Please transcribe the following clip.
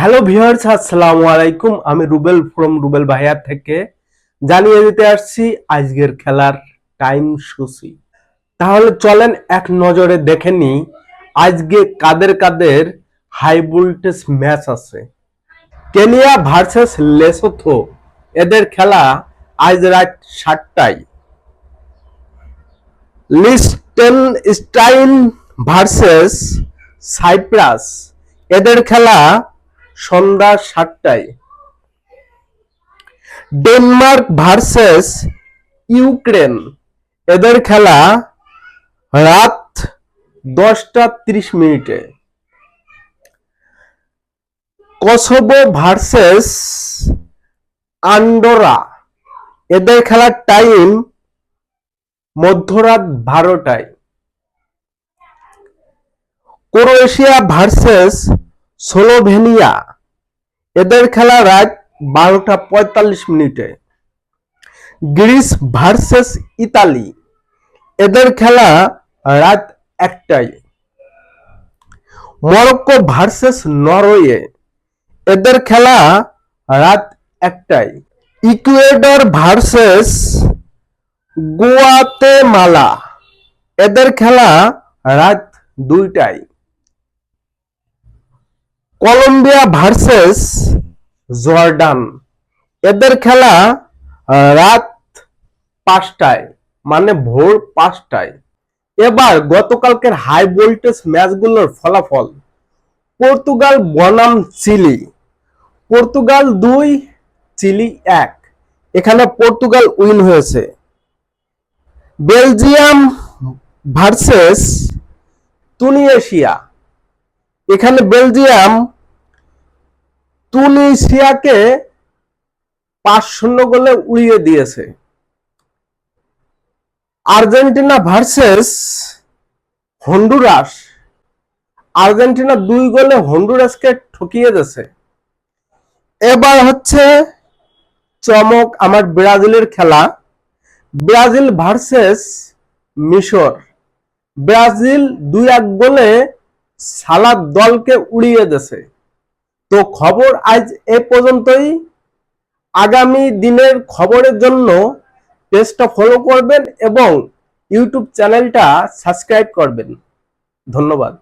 Hello viewers, আসসালামু আলাইকুম। আমি রুবেল ফ্রম রুবেল ভাইয়া থেকে জানিয়ে দিতে আসছি আজকের খেলার টাইম সূচি। তাহলে চলেন এক নজরে দেখে নিই আজকে কাদের কাদের হাই ভোল্টেজ ম্যাচ আছে। কেনিয়া ভার্সেস লেসোথো, এদের খেলা আজ রাত 7টায়। লিস্টেনস্টাইন ভার্সেস সাইপ্রাস, এদের খেলা সন্ধ্যা 7টায়। ডেনমার্ক ভার্সেস ইউক্রেন, এদের খেলা রাত 10টা 30 মিনিটে। কসোভো ভার্সেস আন্ডোরা, এদের খেলার টাইম মধ্যরাত 12টায়। ক্রোয়েশিয়া ভার্সেস স্লোভেনিয়া, এদের খেলা রাত 12টা 45 মিনিটে। গ্রিস ভার্সেস ইতালি, এদের খেলা রাত 1টায়। মরক্কো ভার্সেস নরওয়ে, এদের খেলা রাত 1টায়। ইকুয়েডর ভার্সেস গুয়াতেমালা, এদের খেলা রাত 2টায়। কলম্বিয়া ভার্সেস জর্ডান, এদের খেলা রাত 5টায়, মানে ভোর 5টায়। এবার গতকালকের হাই ভোল্টেজ ম্যাচগুলোর ফলাফল। পর্তুগাল বনাম চিলি, পর্তুগাল 2 চিলি 1, এখানে পর্তুগাল উইন হয়েছে। বেলজিয়াম ভার্সেস তুনিসিয়া, এখানে বেলজিয়াম তুনিসিয়াকে 5-0 গোলে উড়িয়ে দিয়েছে। আর্জেন্টিনা ভার্সেস হন্ডুরাস, আর্জেন্টিনা 2 গোলে হন্ডুরাসকে ঠকিয়ে দিয়েছে। এবার হচ্ছে চমক আমার ব্রাজিলের খেলা, ব্রাজিল ভার্সেস মিশর। ব্রাজিল 2-1 গোলে সালাদ দলকে উড়িয়ে দিয়েছে। তো খবর আজ এ পর্যন্তই। আগামী দিনের খবরের জন্য পেজটা ফলো করবেন এবং ইউটিউব চ্যানেলটা সাবস্ক্রাইব করবেন। ধন্যবাদ।